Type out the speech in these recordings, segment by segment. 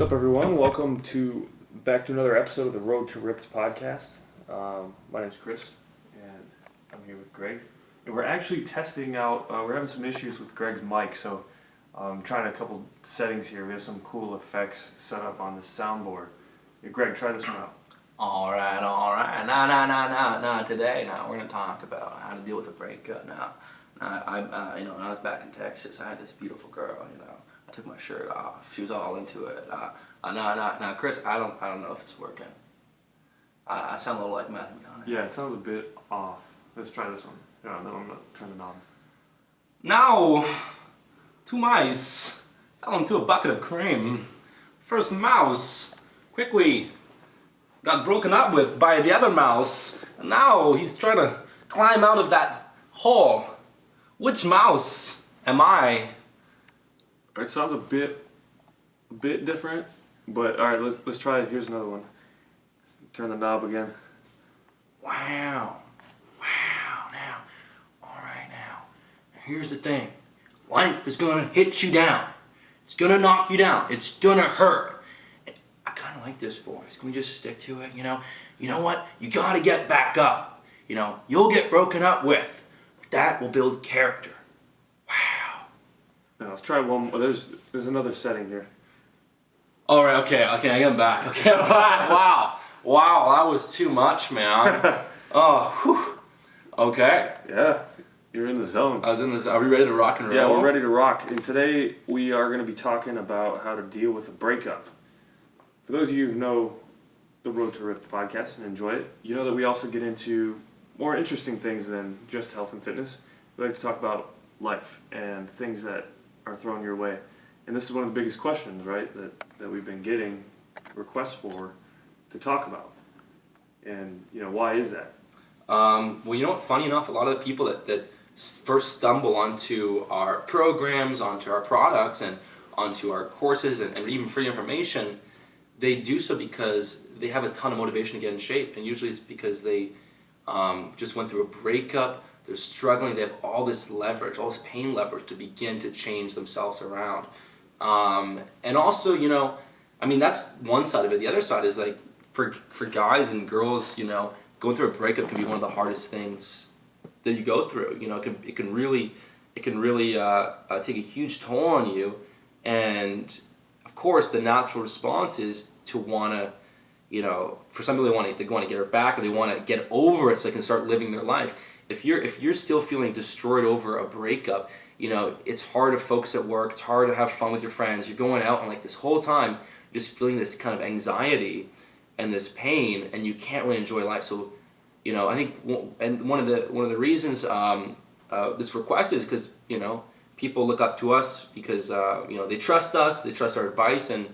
What's up, everyone? Welcome back to another episode of the Road to Ripped podcast. My name's Chris, and I'm here with Greg. And we're actually testing out, we're having some issues with Greg's mic, so I'm trying a couple settings here. We have some cool effects set up on the soundboard. Hey, Greg, try this one out. All right. Today, we're going to talk about how to deal with a breakup. When I was back in Texas, I had this beautiful girl, I took my shirt off. She was all into it. Now, Chris, I don't know if it's working. I sound a little like Matthew McConaughey. Yeah, it sounds a bit off. Let's try this one. No, I'm going to turn the knob. Now, 2 mice fell into a bucket of cream. First mouse quickly got broken up with by the other mouse, and now he's trying to climb out of that hole. Which mouse am I? It sounds a bit different, but all right, let's try it. Here's another one. Turn the knob again. Wow. Now, all right now. Here's the thing. Life is gonna hit you down. It's gonna knock you down. It's gonna hurt. And I kind of like this voice. Can we just stick to it? You know what? You gotta get back up. You'll get broken up with. That will build character. Wow. Now let's try one more. There's another setting here. All right. Okay. I get back. Okay. I'm back. Wow. That was too much, man. Oh. Whew. Okay. Yeah. You're in the zone. I was in this. Are we ready to rock and roll? Yeah, we're ready to rock. And today we are going to be talking about how to deal with a breakup. For those of you who know the Road to Ripped podcast and enjoy it, you know that we also get into more interesting things than just health and fitness. We like to talk about life and things that are thrown your way. And this is one of the biggest questions, right, that we've been getting requests for to talk about. And, why is that? Well, funny enough, a lot of the people that first stumble onto our programs, onto our products, and onto our courses, and even free information, they do so because they have a ton of motivation to get in shape. And usually it's because they just went through a breakup, they're struggling, they have all this leverage, all this pain leverage to begin to change themselves around. And also, that's one side of it. The other side is like, for guys and girls, going through a breakup can be one of the hardest things that you go through. It can really take a huge toll on you. And of course, the natural response is to want to, for some people they want to get her back, or they want to get over it so they can start living their life. If you're still feeling destroyed over a breakup, it's hard to focus at work. It's hard to have fun with your friends. You're going out and like this whole time, just feeling this kind of anxiety and this pain, and you can't really enjoy life. So, I think, and one of the reasons this request is because people look up to us because they trust us, they trust our advice, and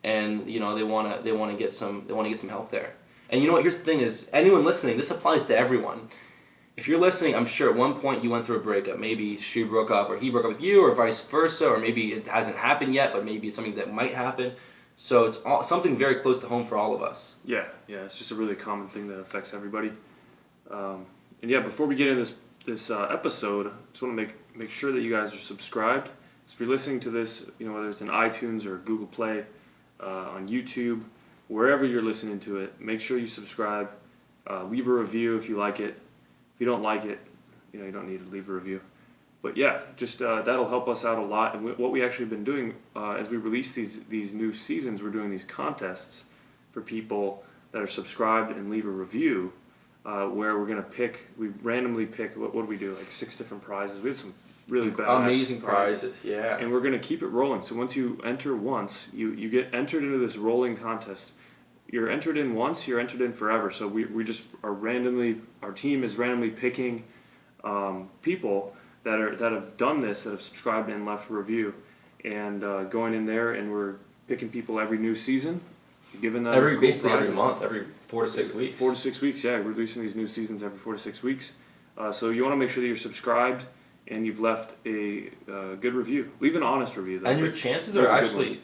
they want to get some help there. And here's the thing: is anyone listening? This applies to everyone. If you're listening, I'm sure at one point you went through a breakup. Maybe she broke up, or he broke up with you, or vice versa, or maybe it hasn't happened yet, but maybe it's something that might happen. So it's something very close to home for all of us. Yeah, it's just a really common thing that affects everybody. Before we get into this episode, I just want to make sure that you guys are subscribed. So if you're listening to this, whether it's in iTunes or Google Play, on YouTube, wherever you're listening to it, make sure you subscribe. Leave a review if you like it. If you don't like it, you don't need to leave a review. But yeah, just that'll help us out a lot. And what we actually been doing as we release these new seasons, we're doing these contests for people that are subscribed and leave a review, where we're gonna we randomly pick. What do we do? Like 6 different prizes. We have some really badass amazing prizes. Yeah. And we're gonna keep it rolling. So once you enter once, you get entered into this rolling contest. You're entered in once, you're entered in forever. So we just are our team is randomly picking people that have done this, that have subscribed and left a review, and going in there, and we're picking people every new season, giving them basically every month, every 4 to 6 weeks. 4 to 6 weeks, yeah. We're releasing these new seasons every 4 to 6 weeks. So you want to make sure that you're subscribed and you've left a good review. Leave an honest review, though. And your chances are actually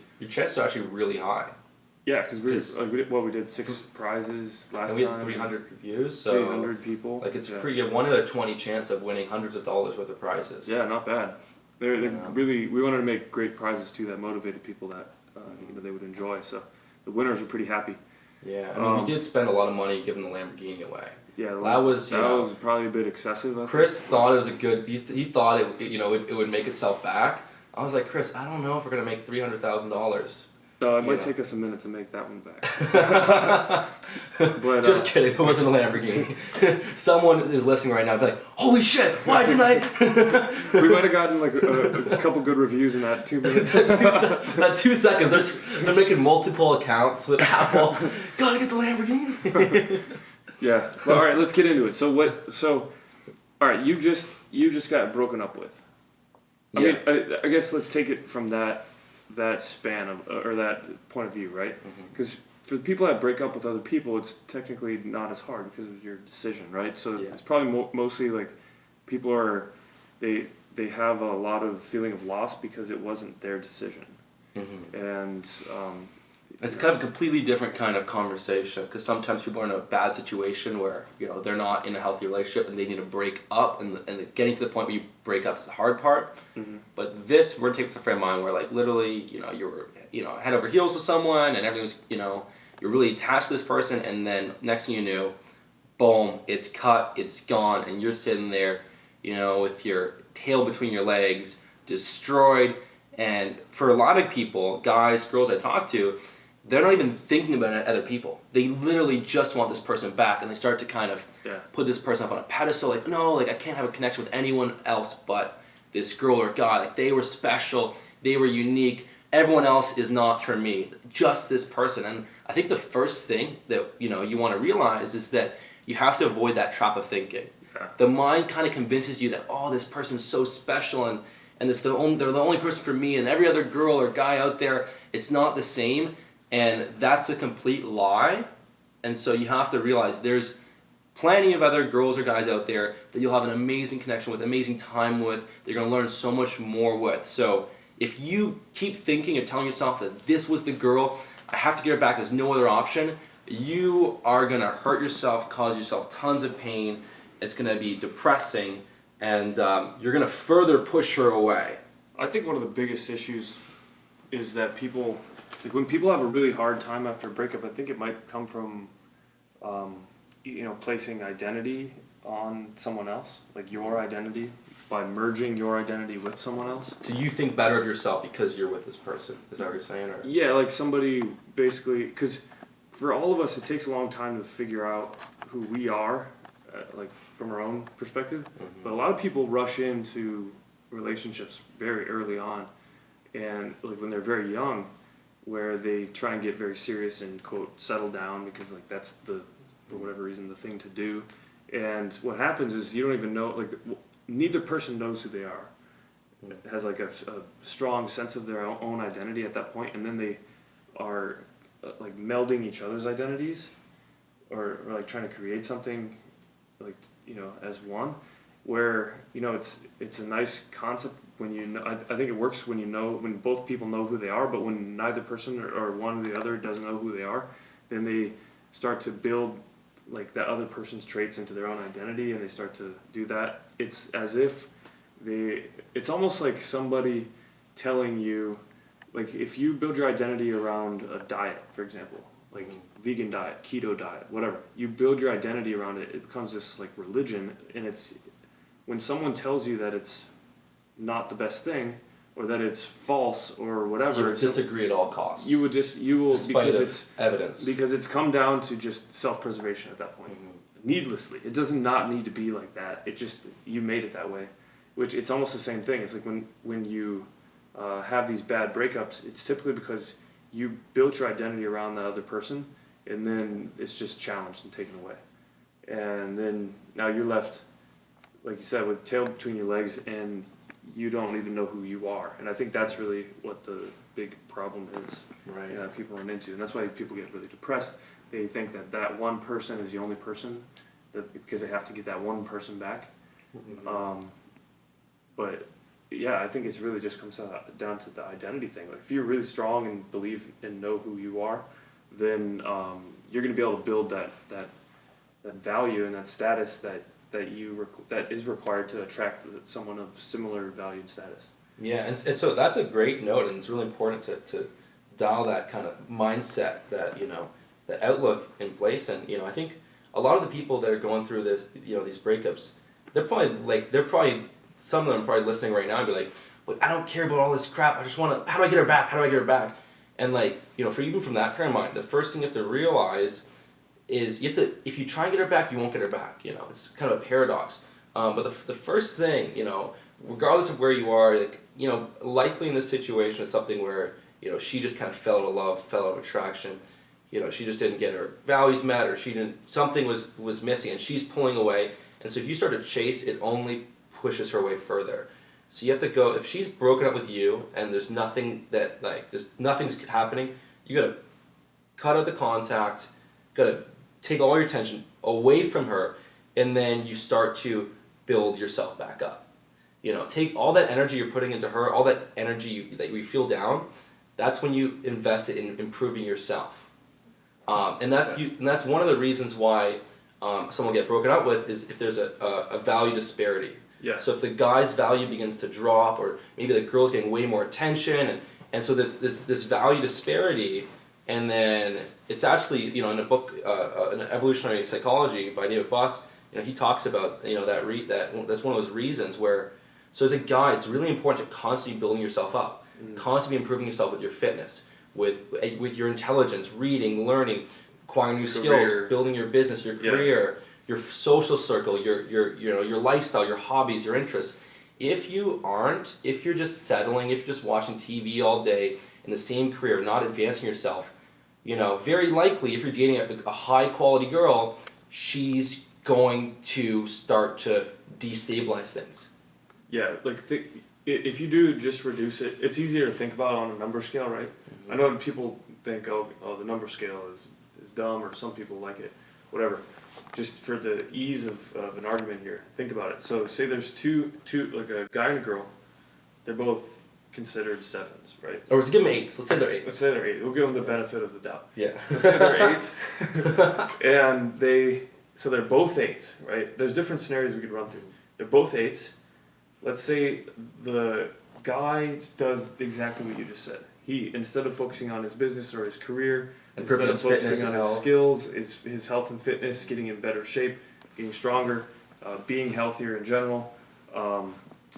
really high. Yeah, because we did 6 prizes last time. And we had 300 reviews, so 300 people. Like it's pretty good. 1 out of 20 chance of winning hundreds of dollars worth of prizes. Yeah, not bad. They're really, we wanted to make great prizes too that motivated people they would enjoy. So the winners were pretty happy. Yeah, I mean, we did spend a lot of money giving the Lamborghini away. Yeah, that was probably a bit excessive. Chris thought it was a good. He thought it would make itself back. I was like, Chris, I don't know if we're gonna make $300,000. No, it might take us a minute to make that one back. But, just kidding. It wasn't a Lamborghini. Someone is listening right now and be like, holy shit, why didn't I? We might have gotten like a couple good reviews in that 2 minutes. That 2 seconds, they're making multiple accounts with Apple. Gotta get the Lamborghini. Yeah. Well, all right, let's get into it. So, all right, you just got broken up with. I mean, I guess let's take it from that span of, or that point of view, right? Because for the people that break up with other people, it's technically not as hard because of your decision, right? So it's probably mostly like people are they have a lot of feeling of loss because it wasn't their decision, and it's kind of a completely different kind of conversation because sometimes people are in a bad situation where they're not in a healthy relationship and they need to break up, and getting to the point where you break up is the hard part. But this, we're taking the frame of mind where like literally you're head over heels with someone and everything's you're really attached to this person, and then next thing you knew, boom, it's cut, it's gone, and you're sitting there with your tail between your legs, destroyed. And for a lot of people, guys, girls I talk to, they're not even thinking about other people. They literally just want this person back, and they start to kind of put this person up on a pedestal. Like, no, like I can't have a connection with anyone else but this girl or guy. Like they were special, they were unique. Everyone else is not for me. Just this person. And I think the first thing that you want to realize is that you have to avoid that trap of thinking. Yeah. The mind kind of convinces you that this person's so special and they're the only person for me, and every other girl or guy out there, it's not the same. And that's a complete lie. And so you have to realize there's plenty of other girls or guys out there that you'll have an amazing connection with, amazing time with, that you're going to learn so much more with. So if you keep thinking and telling yourself that this was the girl, I have to get her back, there's no other option, you are going to hurt yourself, cause yourself tons of pain. It's going to be depressing, and you're going to further push her away. I think one of the biggest issues is that people... Like when people have a really hard time after a breakup, I think it might come from, placing identity on someone else, like your identity, by merging your identity with someone else. So you think better of yourself because you're with this person? Is that what you're saying? Or? Yeah, like somebody basically, because for all of us, it takes a long time to figure out who we are, like from our own perspective. But a lot of people rush into relationships very early on, and like when they're very young, where they try and get very serious and quote settle down because like that's for whatever reason the thing to do, and what happens is you don't even know, like neither person knows who they are. It has like a strong sense of their own identity at that point, and then they are like melding each other's identities, or like trying to create something like as one, where it's a nice concept when I think it works when both people know who they are, but when neither person or one or the other doesn't know who they are, then they start to build like that other person's traits into their own identity, and they start to do that. It's as if it's almost like somebody telling you, like if you build your identity around a diet, for example, like vegan diet, keto diet, whatever, you build your identity around it, it becomes this like religion, and it's when someone tells you that it's not the best thing, or that it's false, or whatever. You would disagree at all costs. You will despite because it's evidence. Because it's come down to just self-preservation at that point, needlessly. It does not need to be like that. It just you made it that way, which it's almost the same thing. It's like when you have these bad breakups, it's typically because you built your identity around the other person, and then it's just challenged and taken away, and then now you're left, like you said, with tail between your legs, and you don't even know who you are. And I think that's really what the big problem is. Right. People run into, and that's why people get really depressed. They think that one person is the only person, because they have to get that one person back. But yeah, I think it's really just comes down to the identity thing. Like if you're really strong and believe and know who you are, then you're going to be able to build that value and that status that is required to attract someone of similar value and status. Yeah, and so that's a great note, and it's really important to dial that kind of mindset, that, that outlook in place. And, I think a lot of the people that are going through this, these breakups, some of them are probably listening right now and be like, but I don't care about all this crap. I just want to, how do I get her back? How do I get her back? And even from that frame of mind, the first thing you have to realize is if you try and get her back, you won't get her back. It's kind of a paradox. But the first thing, regardless of where you are, likely in this situation, it's something where, she just kind of fell out of love, fell out of attraction. She just didn't get her values met, or something was missing, and she's pulling away. And so if you start to chase, it only pushes her away further. So you have to go, if she's broken up with you and there's nothing's happening, you gotta cut out the contact, gotta take all your attention away from her, and then you start to build yourself back up. Take all that energy you're putting into her, all that energy that you feel down, that's when you invest it in improving yourself. And that's one of the reasons why someone will get broken up with, is if there's a value disparity. Yeah. So if the guy's value begins to drop, or maybe the girl's getting way more attention, and so this value disparity, and then it's actually, in a book, an Evolutionary Psychology by David Buss, he talks about, that's one of those reasons where, so as a guy, it's really important to constantly building yourself up, constantly improving yourself with your fitness, with your intelligence, reading, learning, acquiring new skills, building your business, your career, your social circle, your lifestyle, your hobbies, your interests. If you're just settling, if you're just watching TV all day in the same career, not advancing yourself, very likely if you're dating a high quality girl, she's going to start to destabilize things. Yeah, if you do just reduce it, it's easier to think about on a number scale, right? Mm-hmm. I know people think, oh, the number scale is dumb, or some people like it, whatever. Just for the ease of an argument here, think about it. So say there's two, like a guy and a girl, they're both considered 7s, right? Or let's give them 8s. Let's say they're 8s. Let's say they're 8. We'll give them the benefit of the doubt. Yeah. Let's say they're 8s. And they're both 8s, right? There's different scenarios we could run through. They're both 8s. Let's say the guy does exactly what you just said. He, instead of focusing on his business or his career, instead of focusing on his skills, his health and fitness, getting in better shape, getting stronger, being healthier in general,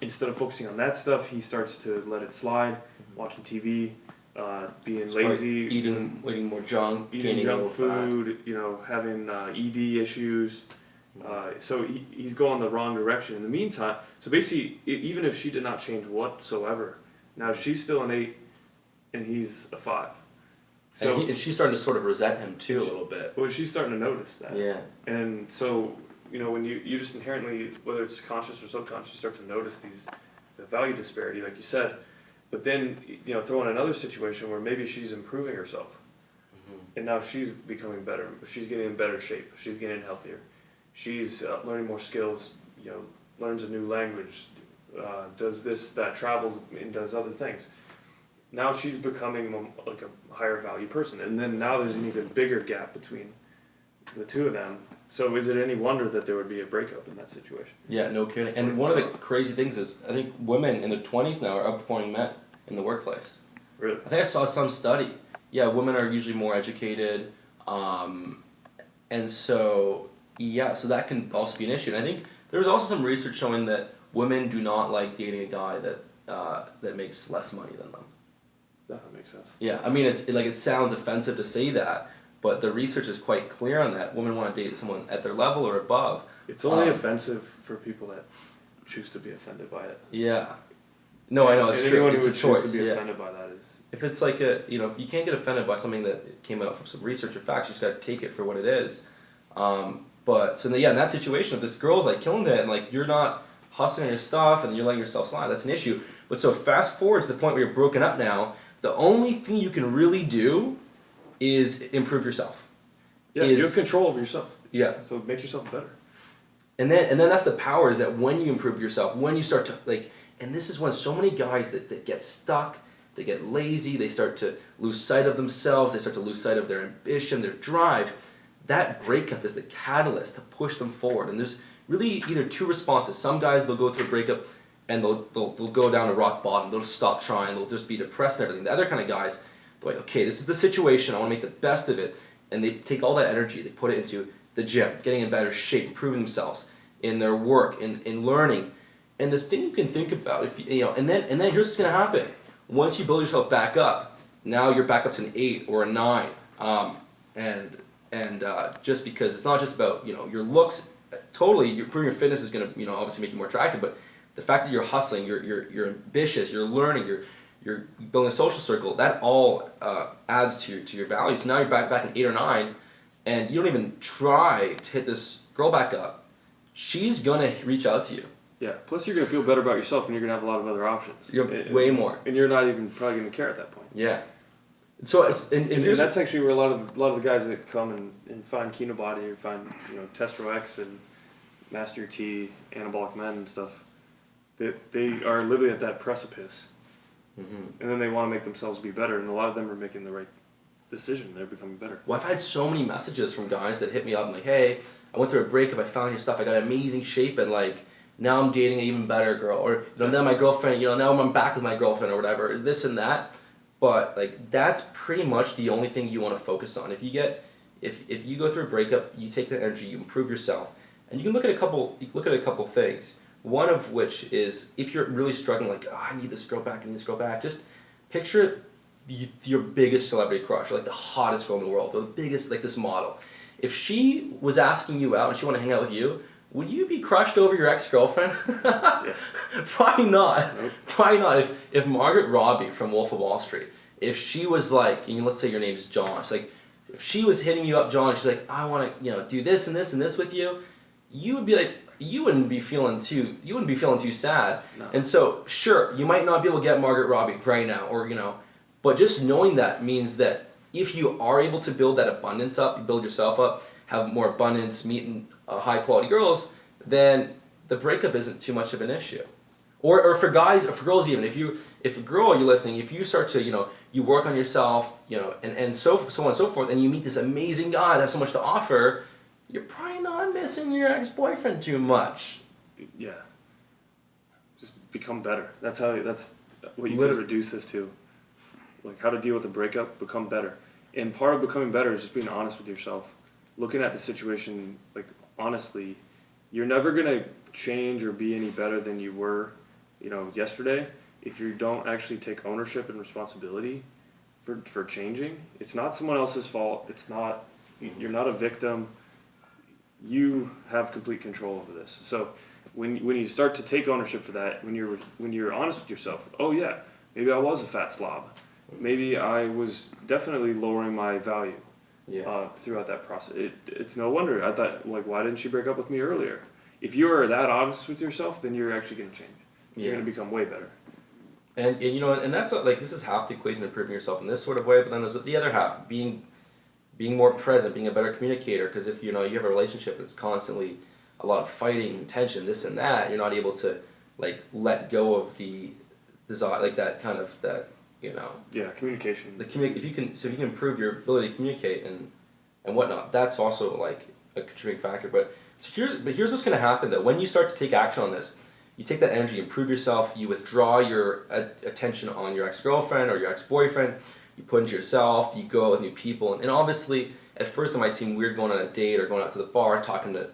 instead of focusing on that stuff, he starts to let it slide, watching TV, being lazy, eating more junk, eating junk food, having ED issues. So he's going the wrong direction. In the meantime, so basically, even if she did not change whatsoever, now she's still an 8, and he's a 5. So and she's starting to sort of resent him too a little bit. Well, she's starting to notice that. Yeah. And so, when you just inherently, whether it's conscious or subconscious, you start to notice the value disparity, like you said. But then, throw in another situation where maybe she's improving herself, and now she's becoming better. She's getting in better shape. She's getting healthier. She's learning more skills. Learns a new language, does this, that, travels, and does other things. Now she's becoming like a higher value person, and then now there's an even bigger gap between the two of them. So is it any wonder that there would be a breakup in that situation? Yeah, no kidding. And one of the crazy things is, I think women in their 20s now are outperforming men in the workplace. Really? I think I saw some study. Yeah, women are usually more educated, and so so that can also be an issue. And I think there was also some research showing that women do not like dating a guy that makes less money than them. That makes sense. Yeah, I mean, it sounds offensive to say that, but the research is quite clear on that. Women want to date someone at their level or above. It's only offensive for people that choose to be offended by it. Yeah. No, I know, it's true. It's a choice. Choose to be offended by that is... If it's like if you can't get offended by something that came out from some research or facts, you just got to take it for what it is. But, so in that situation, if this girl's killing it and you're not hustling on your stuff and you're letting yourself slide, that's an issue. But so fast forward to the point where you're broken up now, the only thing you can really do is improve yourself. Yeah, you have control over yourself. Yeah. So make yourself better. And then that's the power, is that when you improve yourself, when you start to and this is when so many guys that get stuck, they get lazy, they start to lose sight of themselves, they start to lose sight of their ambition, their drive. That breakup is the catalyst to push them forward. And there's really either two responses. Some guys, they'll go through a breakup and they'll go down to rock bottom. They'll stop trying. They'll just be depressed and everything. The other kind of guys, They're like, okay, this is the situation. I want to make the best of it, and they take all that energy, they put it into the gym, getting in better shape, improving themselves in their work, in learning. And the thing you can think about, if you know, and then here's what's going to happen. Once you build yourself back up, now you're back up to an 8 or a 9, just because it's not just about your looks. Totally, improving your fitness is going to obviously make you more attractive, but the fact that you're hustling, you're ambitious, you're learning, you're building a social circle, that all adds to your value. So now you're back in 8 or 9, and you don't even try to hit this girl back up. She's gonna reach out to you. Yeah. Plus, you're gonna feel better about yourself, and you're gonna have a lot of other options. Way more. And you're not even probably gonna care at that point. Yeah. So and that's actually where a lot of the guys that come and find Kinobody or find Testro X and Master T, Anabolic Men and stuff, they are literally at that precipice, and then they want to make themselves be better, and a lot of them are making the right decision. They're becoming better. Well, I've had so many messages from guys that hit me up and like, hey, I went through a breakup, I found your stuff, I got amazing shape, and like now I'm dating an even better girl, or now my girlfriend, now I'm back with my girlfriend or whatever, this and that. But like that's pretty much the only thing you want to focus on. If you go through a breakup, you take that energy, you improve yourself, and you can look at a couple things. One of which is if you're really struggling, like I need this girl back, just picture your biggest celebrity crush, or like the hottest girl in the world, or the biggest, like this model. If she was asking you out and she wanted to hang out with you, would you be crushed over your ex-girlfriend? Yeah. Probably not. Nope. Probably not. If Margaret Robbie from Wolf of Wall Street, if she was like, let's say your name's John, she's like, if she was hitting you up, John, she's like, I want to, do this and this and this with you, you would be like, you wouldn't be feeling too sad. No. And so, sure, you might not be able to get Margaret Robbie right now, or but just knowing that means that if you are able to build that abundance up, you build yourself up, have more abundance, meeting high quality girls, then the breakup isn't too much of an issue. Or for guys, or for girls even, if a girl you're listening, if you start to you work on yourself, and so on and so forth, and you meet this amazing guy that has so much to offer, you're probably not missing your ex-boyfriend too much. Yeah. Just become better. That's what you can reduce this to. Like how to deal with a breakup, become better. And part of becoming better is just being honest with yourself. Looking at the situation, like honestly, you're never gonna change or be any better than you were, yesterday if you don't actually take ownership and responsibility for changing. It's not someone else's fault. You're not a victim. You have complete control over this. So when you start to take ownership for that, when you're honest with yourself, oh yeah, maybe I was a fat slob. Maybe I was definitely lowering my value throughout that process. It's no wonder. I thought, like, why didn't she break up with me earlier? If you're that honest with yourself, then you're actually going to change. You're going to become way better. And that's like, this is half the equation, improving yourself in this sort of way, but then there's the other half, being more present, being a better communicator, because if you have a relationship that's constantly a lot of fighting, tension, this and that, you're not able to like let go of the desire, like that kind of that. Yeah, communication. If you can improve your ability to communicate and whatnot, that's also like a contributing factor. But here's what's going to happen though. When you start to take action on this, you take that energy, improve yourself, you withdraw your attention on your ex-girlfriend or your ex-boyfriend, you put into yourself, you go out with new people, and obviously at first it might seem weird going on a date or going out to the bar talking to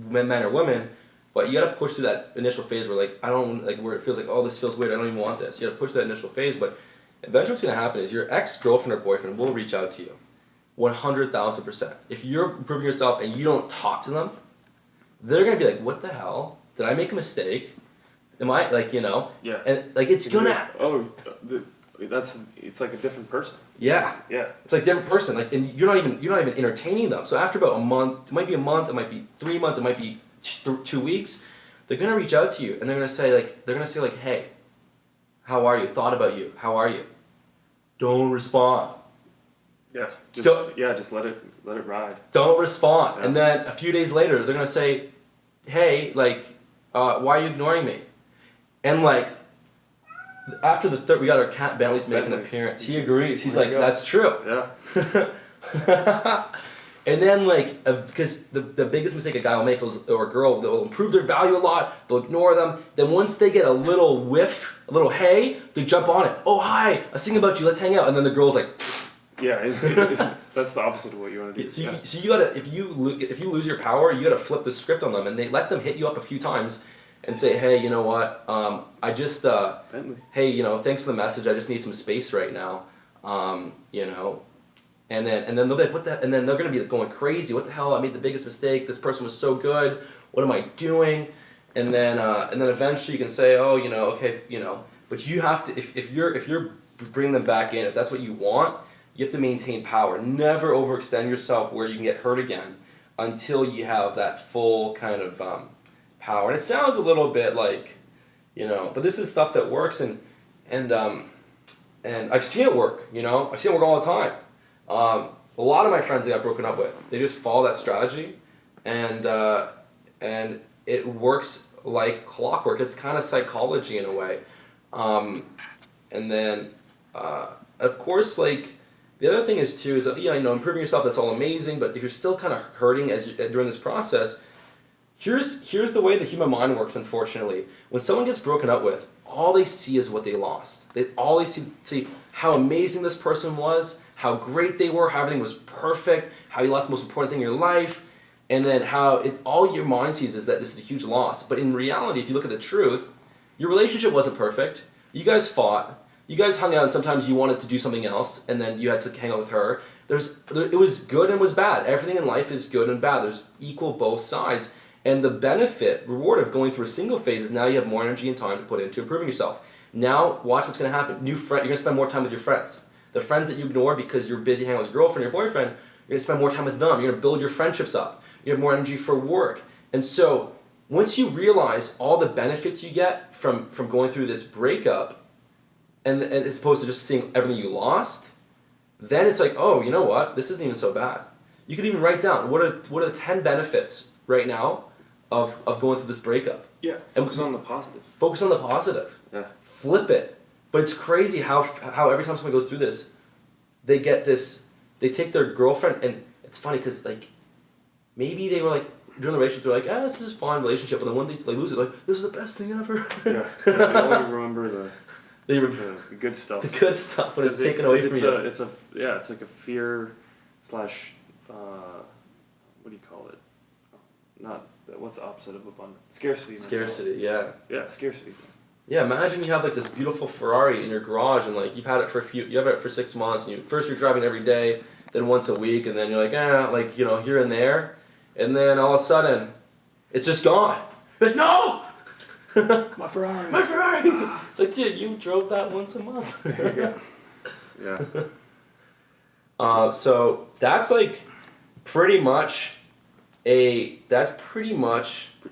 men or women. But you got to push through that initial phase where where it feels like, oh, this feels weird, I don't even want this. You got to push through that initial phase, but eventually what's going to happen is your ex-girlfriend or boyfriend will reach out to you, 100,000%. If you're improving yourself and you don't talk to them, they're going to be like, what the hell? Did I make a mistake? Am I Yeah. And like it's gonna. It's like a different person. Yeah. Yeah. It's like a different person. Like, and you're not even entertaining them. So after about a month, it might be a month, it might be 3 months, it might be 2 weeks, they're gonna reach out to you and they're gonna say like, hey, how are you? Thought about you. How are you? Don't respond. Yeah. Just let it ride. Don't respond. Yeah. And then a few days later, they're gonna say, hey, like, why are you ignoring me? And like, after the third, we got our cat Bentley's making an appearance. He agrees. He's like, that's true. Yeah. And then like, because the biggest mistake a guy will make or a girl, they'll improve their value a lot, they'll ignore them. Then once they get a little whiff, a little hey, they jump on it. Oh hi, I was thinking about you, let's hang out. And then the girl's like, Yeah, that's the opposite of what you want to do. so you gotta, if you lose your power, you gotta flip the script on them, and they let them hit you up a few times, and say, hey, you know what, I just, hey, you know, thanks for the message, I just need some space right now, you know, and then they'll be like, what the, and then they're gonna be going crazy, what the hell, I made the biggest mistake, this person was so good, what am I doing, and then eventually you can say, oh, you know, okay, you know, but you have to, if you're bringing them back in, if that's what you want, you have to maintain power. Never overextend yourself where you can get hurt again until you have that full kind of power. And it sounds a little bit like, you know, but this is stuff that works, and I've seen it work. You know, I've seen it work all the time. A lot of my friends that got broken up with, they just follow that strategy, and it works like clockwork. It's kind of psychology in a way, and then of course, like. The other thing is too is that, you know, improving yourself, that's all amazing, but if you're still kind of hurting during this process, here's the way the human mind works, unfortunately. When someone gets broken up with, all they see is what they lost. All they see how amazing this person was, how great they were, how everything was perfect, how you lost the most important thing in your life, and then how all your mind sees is that this is a huge loss. But in reality, if you look at the truth, your relationship wasn't perfect. You guys fought. You guys hung out, and sometimes you wanted to do something else, and then you had to hang out with her. It was good and was bad. Everything in life is good and bad. There's equal both sides. And the reward of going through a single phase is now you have more energy and time to put into improving yourself. Now, watch what's going to happen. You're going to spend more time with your friends. The friends that you ignore because you're busy hanging out with your girlfriend or your boyfriend, you're going to spend more time with them. You're going to build your friendships up. You have more energy for work. And so, once you realize all the benefits you get from going through this breakup, and as opposed to just seeing everything you lost, then it's like, oh, you know what? This isn't even so bad. You could even write down what are the 10 benefits right now of going through this breakup. Yeah, focus on the positive. Focus on the positive. Yeah. Flip it. But it's crazy how every time someone goes through this, they take their girlfriend, and it's funny because like maybe they were like during the relationship, they're like, this is a fun relationship, and then one day they lose it, like, this is the best thing ever. Yeah. They only remember the good stuff. The good stuff when it's taken away from you. It's like a fear / what do you call it? What's the opposite of abundance? Scarcity. Scarcity, yeah. Yeah, scarcity. Yeah, imagine you have like this beautiful Ferrari in your garage, and like you have it for 6 months, and first you're driving every day, then once a week, and then you're like, like, you know, here and there, and then all of a sudden, it's just gone. You're like, no! My Ferrari. My Ferrari! It's like, dude, you drove that once a month. Yeah. So that's like pretty much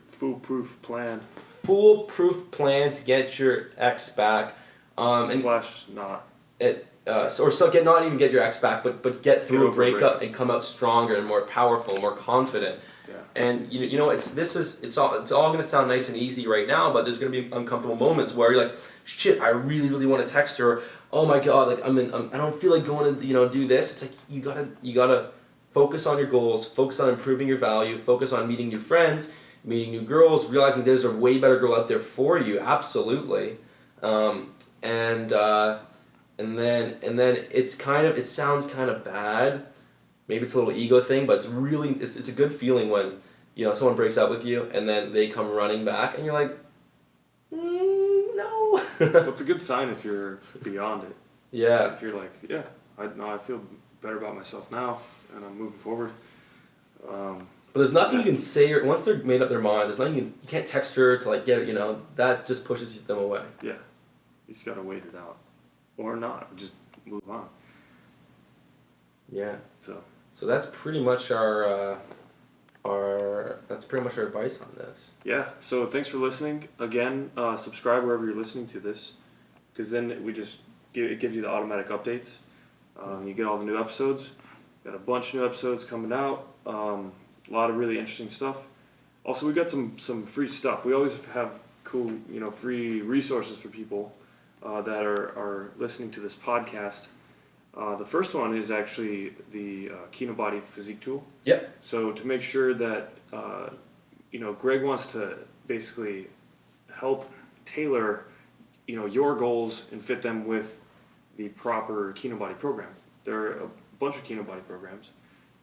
foolproof plan. Foolproof plan to get your ex back. / not. Not even get your ex back, but get through a breakup and come out stronger and more powerful, more confident. Yeah. And you know it's all going to sound nice and easy right now, but there's going to be uncomfortable moments where you're like, shit, I really really want to text her. Oh my god, like I don't feel like going to do this. It's like you gotta focus on your goals, focus on improving your value, focus on meeting new friends, meeting new girls, realizing there's a way better girl out there for you, absolutely. And then it sounds kind of bad. Maybe it's a little ego thing, but it's a good feeling when, you know, someone breaks up with you and then they come running back and you're like, no. Well, it's a good sign if you're beyond it. Yeah. If you're like, yeah, I feel better about myself now and I'm moving forward. But there's nothing you can say, once they're made up their mind, there's nothing you can't text her to like get it, you know, that just pushes them away. Yeah. You just gotta wait it out. Or not, just move on. Yeah. So that's pretty much our advice on this. Yeah. So thanks for listening. Again, subscribe wherever you're listening to this, because then it gives you the automatic updates. You get all the new episodes. Got a bunch of new episodes coming out. A lot of really interesting stuff. Also, we got some free stuff. We always have cool, you know, free resources for people that are listening to this podcast. The first one is actually the Kino Body Physique Tool. Yep. So to make sure that Greg wants to basically help tailor your goals and fit them with the proper Kino Body program. There are a bunch of Kino Body programs.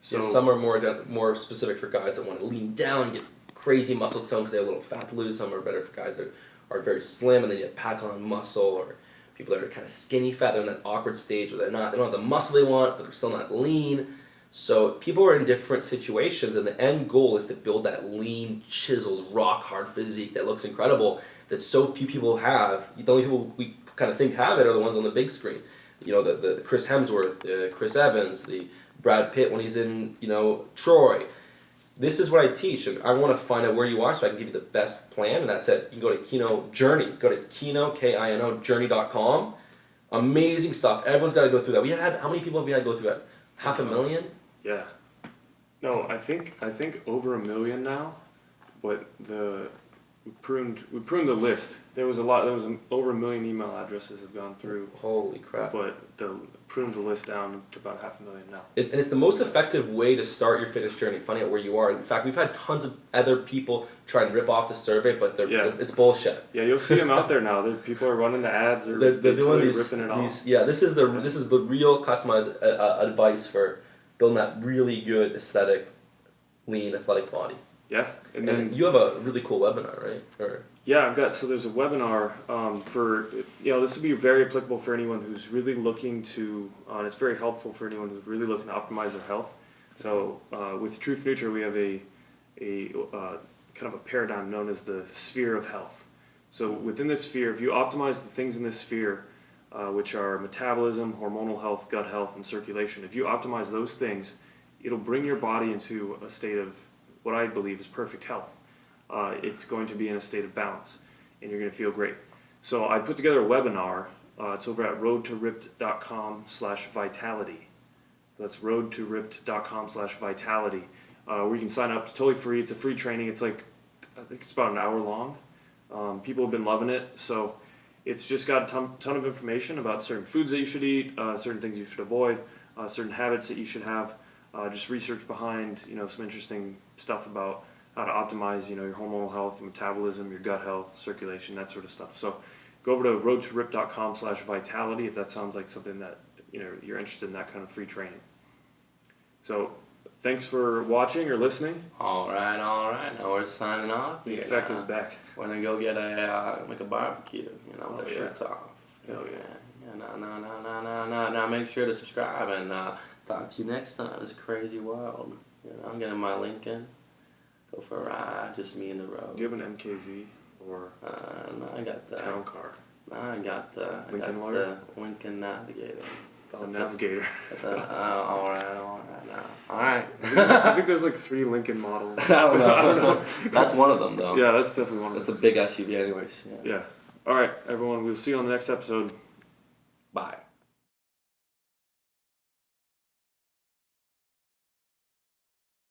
So some are more specific for guys that want to lean down and get crazy muscle tone because they have a little fat to lose. Some are better for guys that are very slim and they need to pack on muscle, or people that are kind of skinny fat. They're in that awkward stage where they don't have the muscle they want, but they're still not lean. So people are in different situations, and the end goal is to build that lean, chiseled, rock hard physique that looks incredible, that so few people have. The only people we kind of think have it are the ones on the big screen. The Chris Hemsworth, Chris Evans, the Brad Pitt when he's in, Troy. This is what I teach, and I want to find out where you are so I can give you the best plan, and that's it. You can go to Kino Journey. Go to Kino, Kino, journey.com. Amazing stuff. Everyone's got to go through that. How many people have we had to go through that? 500,000? Yeah. No, I think over 1 million now, but we pruned the list. There was over 1 million email addresses have gone through. Holy crap. But pruned the list down to about 500,000 now. It's the most effective way to start your fitness journey, finding out where you are. In fact, we've had tons of other people try and rip off the survey, but it's bullshit. Yeah, you'll see them out there now. People are running the ads. They're doing totally these, ripping it off. Yeah, this is the real customized advice for building that really good aesthetic, lean, athletic body. Yeah, and then you have a really cool webinar, right? Yeah, there's a webinar for, this would be very applicable for anyone who's really looking to, and it's very helpful for anyone who's really looking to optimize their health. So with Truth Nutra, we have a kind of a paradigm known as the sphere of health. So within this sphere, if you optimize the things in this sphere, which are metabolism, hormonal health, gut health, and circulation, if you optimize those things, it'll bring your body into a state of what I believe is perfect health. It's going to be in a state of balance, and you're going to feel great. So I put together a webinar. It's over at roadtoripped.com/vitality. So that's roadtoripped.com/vitality, where you can sign up. It's totally free. It's a free training. I think it's about an hour long. People have been loving it. So it's just got a ton of information about certain foods that you should eat, certain things you should avoid, certain habits that you should have. Just research behind, some interesting stuff about how to optimize, your hormonal health, your metabolism, your gut health, circulation, that sort of stuff. So go over to roadtoripped.com/vitality if that sounds like something that, you're interested in, that kind of free training. So thanks for watching or listening. All right. Now we're signing off. The effect is back. We're going to go get make a barbecue, with our shirts off. Hell yeah. Now make sure to subscribe and talk to you next time. This crazy world. I'm getting my Lincoln. Go for a ride, just me and the road. Do you have an MKZ or no, I got the town car? No, I got the Lincoln Navigator. Oh, Navigator. All right now. All right. I think there's like 3 Lincoln models. I don't know. That's one of them, though. Yeah, that's definitely one of them. That's a big SUV, anyways. Yeah. All right, everyone. We'll see you on the next episode. Bye.